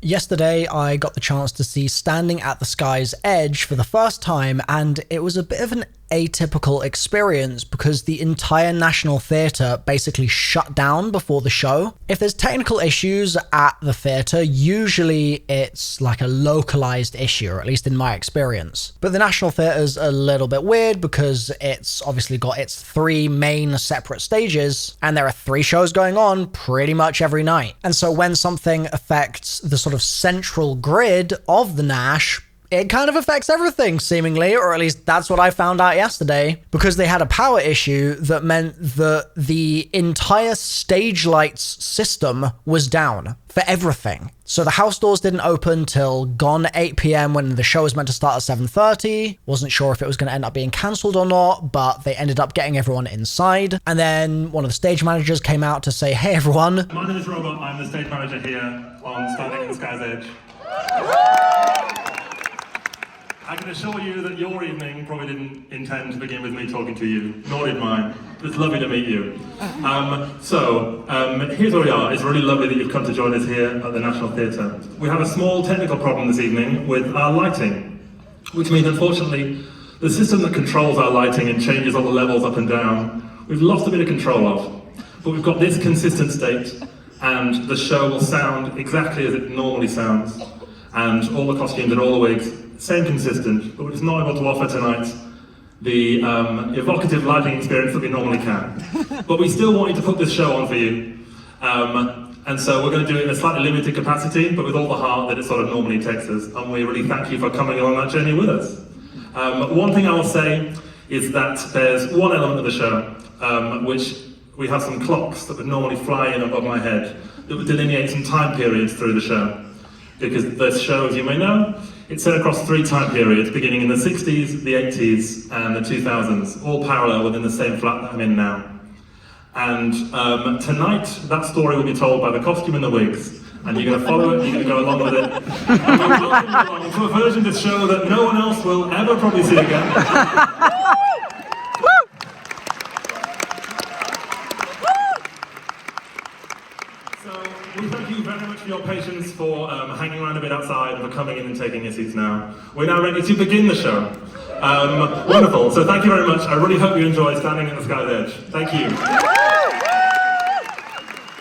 Yesterday, I got the chance to see Standing at the Sky's Edge for the first time, and it was a bit of an atypical experience because the entire National Theatre basically shut down before the show. If there's technical issues at the theatre, usually it's like a localized issue, or at least in my experience. But the National Theatre's a little bit weird because it's obviously got its 3 main separate stages, and there are 3 shows going on pretty much every night. And so when something affects the sort of central grid of the Nash, it kind of affects everything, seemingly, or at least that's what I found out yesterday, because they had a power issue that meant that the entire stage lights system was down for everything. So the house doors didn't open till gone 8 p.m. when the show was meant to start at 7:30. Wasn't sure if it was going to end up being cancelled or not, but they ended up getting everyone inside. And then one of the stage managers came out to say, "Hey everyone. My name is Robert, I'm the stage manager here on Standing at the Sky's Edge. I can assure you that your evening probably didn't intend to begin with me talking to you, nor did mine. It's lovely to meet you. Here's where we are. It's really lovely that you've come to join us here at the National Theatre. We have a small technical problem this evening with our lighting, which means, unfortunately, the system that controls our lighting and changes all the levels up and down, we've lost a bit of control of. But we've got this consistent state, and the show will sound exactly as it normally sounds, and all the costumes and all the wigs, same consistent, but we're just not able to offer tonight the evocative lighting experience that we normally can. But we still want you to put this show on for you. And so we're going to do it in a slightly limited capacity, but with all the heart that it sort of normally takes us. And we really thank you for coming on that journey with us. One thing I will say is that there's one element of the show, which we have some clocks that would normally fly in above my head, that would delineate some time periods through the show. Because this show, as you may know, it's set across 3 time periods, beginning in the 60s, the 80s, and the 2000s, all parallel within the same flat that I'm in now. And tonight, that story will be told by the costume and the wigs, and you're going to follow it, you're going to go along with it, and we're welcoming you along to a version of the show that no one else will ever probably see again. We thank you very much for your patience, for hanging around a bit outside, and for coming in and taking your seats now. We're now ready to begin the show. Wonderful, so thank you very much. I really hope you enjoy Standing at the Sky's Edge. Thank you.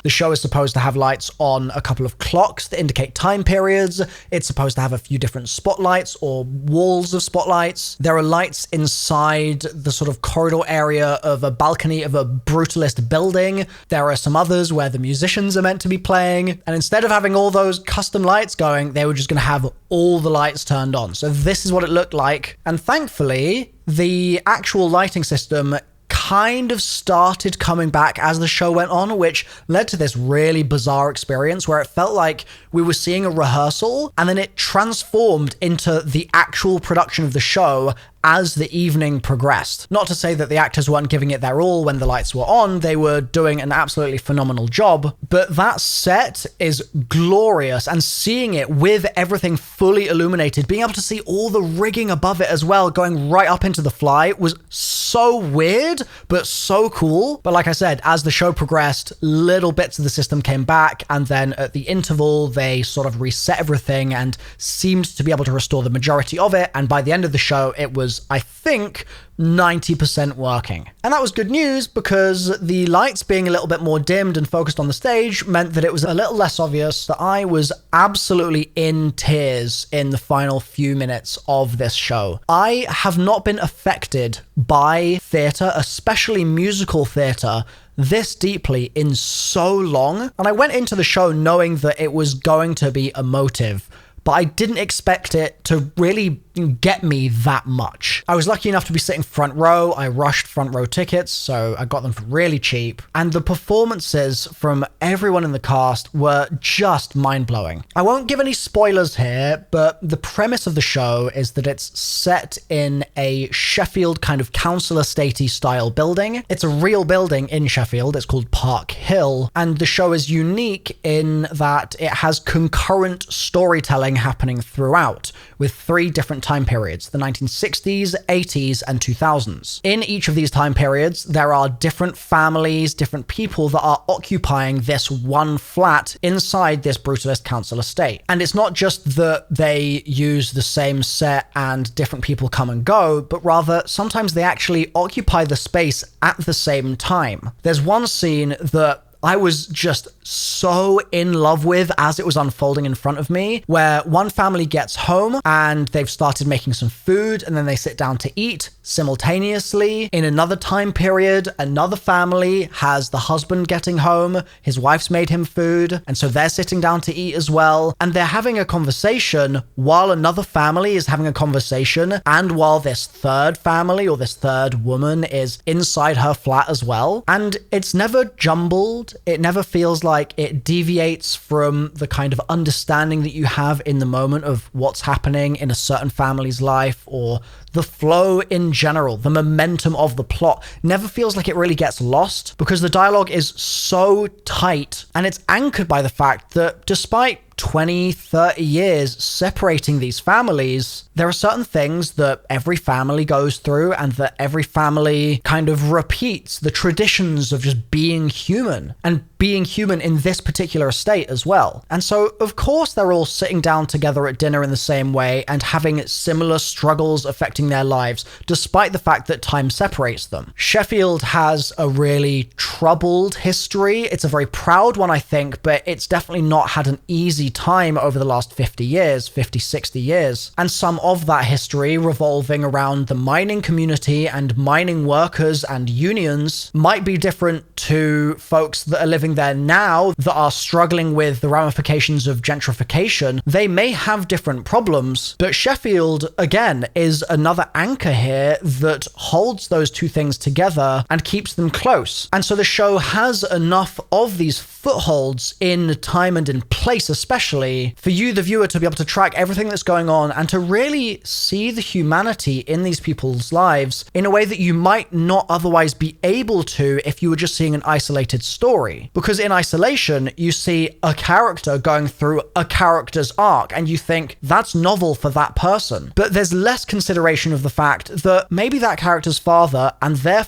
The show is supposed to have lights on a couple of clocks that indicate time periods. It's supposed to have a few different spotlights or walls of spotlights. There are lights inside the sort of corridor area of a balcony of a brutalist building. There are some others where the musicians are meant to be playing. And instead of having all those custom lights going, they were just going to have all the lights turned on. So this is what it looked like. And thankfully, the actual lighting system kind of started coming back as the show went on, which led to this really bizarre experience where it felt like we were seeing a rehearsal and then it transformed into the actual production of the show as the evening progressed. Not to say that the actors weren't giving it their all when the lights were on, they were doing an absolutely phenomenal job, but that set is glorious, and seeing it with everything fully illuminated, being able to see all the rigging above it as well, going right up into the fly, was so weird, but so cool. But like I said, as the show progressed, little bits of the system came back, and then at the interval, they sort of reset everything and seemed to be able to restore the majority of it, and by the end of the show, it was, I think, 90% working. And that was good news because the lights being a little bit more dimmed and focused on the stage meant that it was a little less obvious that I was absolutely in tears in the final few minutes of this show. I have not been affected by theatre, especially musical theatre, this deeply in so long. And I went into the show knowing that it was going to be emotive, but I didn't expect it to really get me that much. I was lucky enough to be sitting front row. I rushed front row tickets, so I got them for really cheap. And the performances from everyone in the cast were just mind-blowing. I won't give any spoilers here, but the premise of the show is that it's set in a Sheffield kind of council estate-y style building. It's a real building in Sheffield. It's called Park Hill. And the show is unique in that it has concurrent storytelling happening throughout, with 3 different time periods, the 1960s, 80s, and 2000s. In each of these time periods, there are different families, different people that are occupying this one flat inside this brutalist council estate. And it's not just that they use the same set and different people come and go, but rather sometimes they actually occupy the space at the same time. There's one scene that I was just so in love with as it was unfolding in front of me, where one family gets home and they've started making some food and then they sit down to eat simultaneously. In another time period, another family has the husband getting home, his wife's made him food, and so they're sitting down to eat as well, and they're having a conversation while another family is having a conversation, and while this third family or this third woman is inside her flat as well. And it's never jumbled. It never feels like it deviates from the kind of understanding that you have in the moment of what's happening in a certain family's life, or the flow in general, the momentum of the plot never feels like it really gets lost, because the dialogue is so tight and it's anchored by the fact that despite 20, 30 years separating these families, there are certain things that every family goes through and that every family kind of repeats, the traditions of just being human and being human in this particular estate as well. And so, of course, they're all sitting down together at dinner in the same way and having similar struggles affecting their lives, despite the fact that time separates them. Sheffield has a really troubled history. It's a very proud one, I think, but it's definitely not had an easy time over the last 50 years, 50, 60 years. And some of that history revolving around the mining community and mining workers and unions might be different to folks that are living there now that are struggling with the ramifications of gentrification. They may have different problems, but Sheffield, again, is another anchor here that holds those two things together and keeps them close. And so the show has enough of these footholds in time and in place, especially for you, the viewer, to be able to track everything that's going on and to really see the humanity in these people's lives in a way that you might not otherwise be able to if you were just seeing an isolated story. Because in isolation, you see a character going through a character's arc and you think that's novel for that person. But there's less consideration of the fact that maybe that character's father and their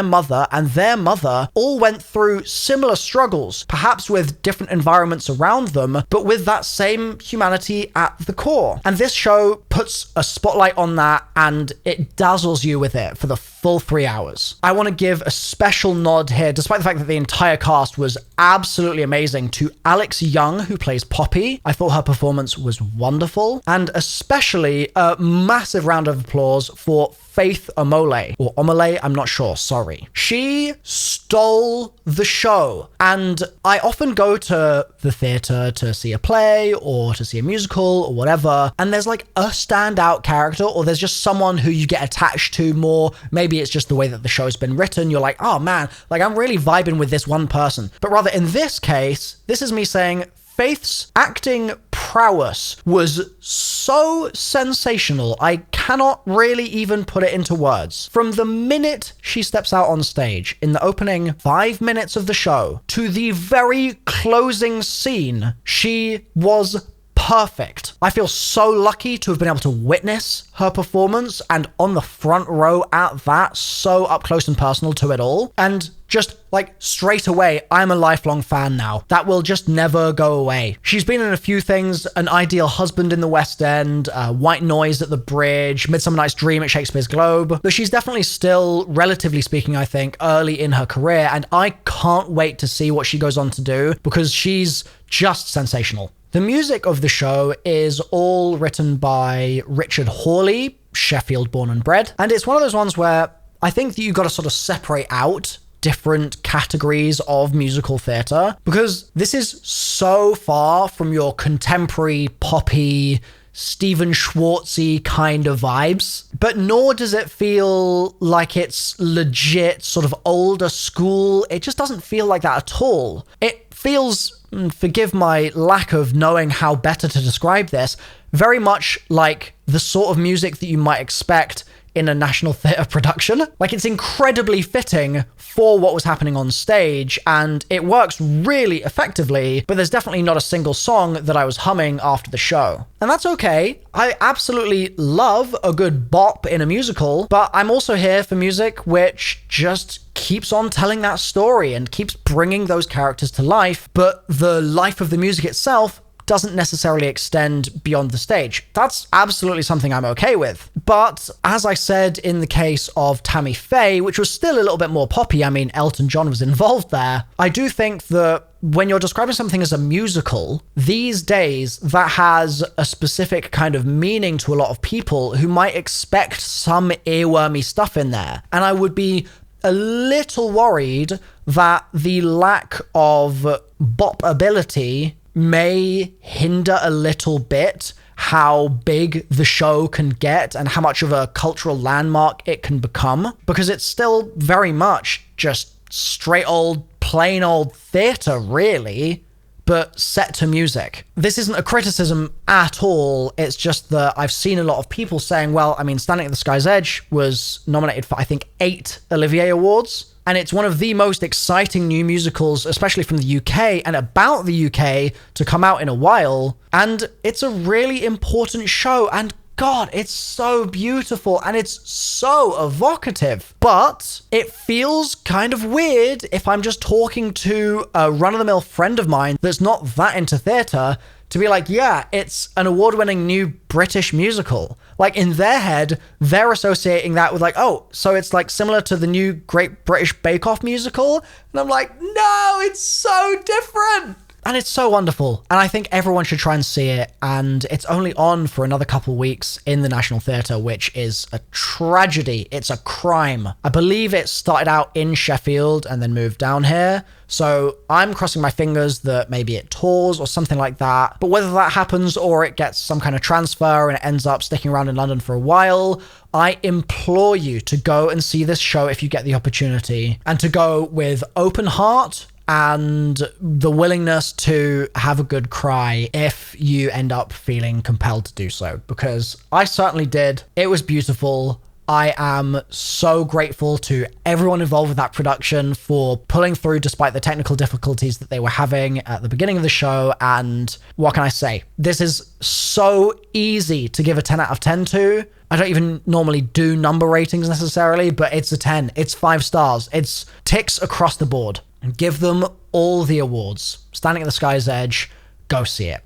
mother and their mother all went through similar struggles, perhaps with different environments around them, but with that same humanity at the core. And this show puts a spotlight on that and it dazzles you with it for the full 3 hours. I want to give a special nod here, despite the fact that the entire cast was absolutely amazing, to Alex Young, who plays Poppy. I thought her performance was wonderful. And especially a massive round of applause for Faith Omole, or Omole, I'm not sure, sorry. She stole the show. And I often go to the theatre to see a play or to see a musical or whatever, and there's like a standout character, or there's just someone who you get attached to more. Maybe it's just the way that the show's been written. You're like, oh man, like I'm really vibing with this one person. But rather in this case, this is me saying Faith's acting prowess was so sensational, I cannot really even put it into words. From the minute she steps out on stage in the opening 5 minutes of the show to the very closing scene, she was perfect. I feel so lucky to have been able to witness her performance, and on the front row at that, so up close and personal to it all. And just like straight away, I'm a lifelong fan now. That will just never go away. She's been in a few things: An Ideal Husband in the West End, White Noise at the Bridge, Midsummer Night's Dream at Shakespeare's Globe. But she's definitely still, relatively speaking, I think, early in her career, and I can't wait to see what she goes on to do, because she's just sensational. The music of the show is all written by Richard Hawley, Sheffield born and bred, and it's one of those ones where I think that you've got to sort of separate out different categories of musical theatre, because this is so far from your contemporary poppy Stephen Schwartzy kind of vibes, but nor does it feel like it's legit sort of older school. It just doesn't feel like that at all. It feels, forgive my lack of knowing how better to describe this, very much like the sort of music that you might expect in a National Theatre production. Like, it's incredibly fitting for what was happening on stage, and it works really effectively, but there's definitely not a single song that I was humming after the show. And that's okay. I absolutely love a good bop in a musical, but I'm also here for music which just keeps on telling that story and keeps bringing those characters to life, but the life of the music itself doesn't necessarily extend beyond the stage. That's absolutely something I'm okay with. But as I said in the case of Tammy Faye, which was still a little bit more poppy, I mean, Elton John was involved there, I do think that when you're describing something as a musical, these days, that has a specific kind of meaning to a lot of people who might expect some earwormy stuff in there. And I would be a little worried that the lack of bop ability may hinder a little bit how big the show can get and how much of a cultural landmark it can become, because it's still very much just straight old, plain old theatre, really, but set to music. This isn't a criticism at all. It's just that I've seen a lot of people saying, well, I mean, Standing at the Sky's Edge was nominated for, I think, 8 Olivier Awards. And it's one of the most exciting new musicals, especially from the UK and about the UK, to come out in a while. And it's a really important show. And God, it's so beautiful and it's so evocative. But it feels kind of weird if I'm just talking to a run-of-the-mill friend of mine that's not that into theatre to be like, yeah, it's an award-winning new British musical. Like, in their head, they're associating that with like, oh, so it's like similar to the new Great British Bake Off musical? And I'm like, no, it's so different. And it's so wonderful. And I think everyone should try and see it. And it's only on for another couple weeks in the National Theatre, which is a tragedy. It's a crime. I believe it started out in Sheffield and then moved down here. So I'm crossing my fingers that maybe it tours or something like that. But whether that happens or it gets some kind of transfer and it ends up sticking around in London for a while, I implore you to go and see this show if you get the opportunity, and to go with open heart and the willingness to have a good cry if you end up feeling compelled to do so, because I certainly did. It was beautiful. I am so grateful to everyone involved with that production for pulling through despite the technical difficulties that they were having at the beginning of the show. And what can I say? This is so easy to give a 10 out of 10 to. I don't even normally do number ratings necessarily, but it's a 10. It's 5 stars. It's ticks across the board. Give them all the awards. Standing at the Sky's Edge, go see it.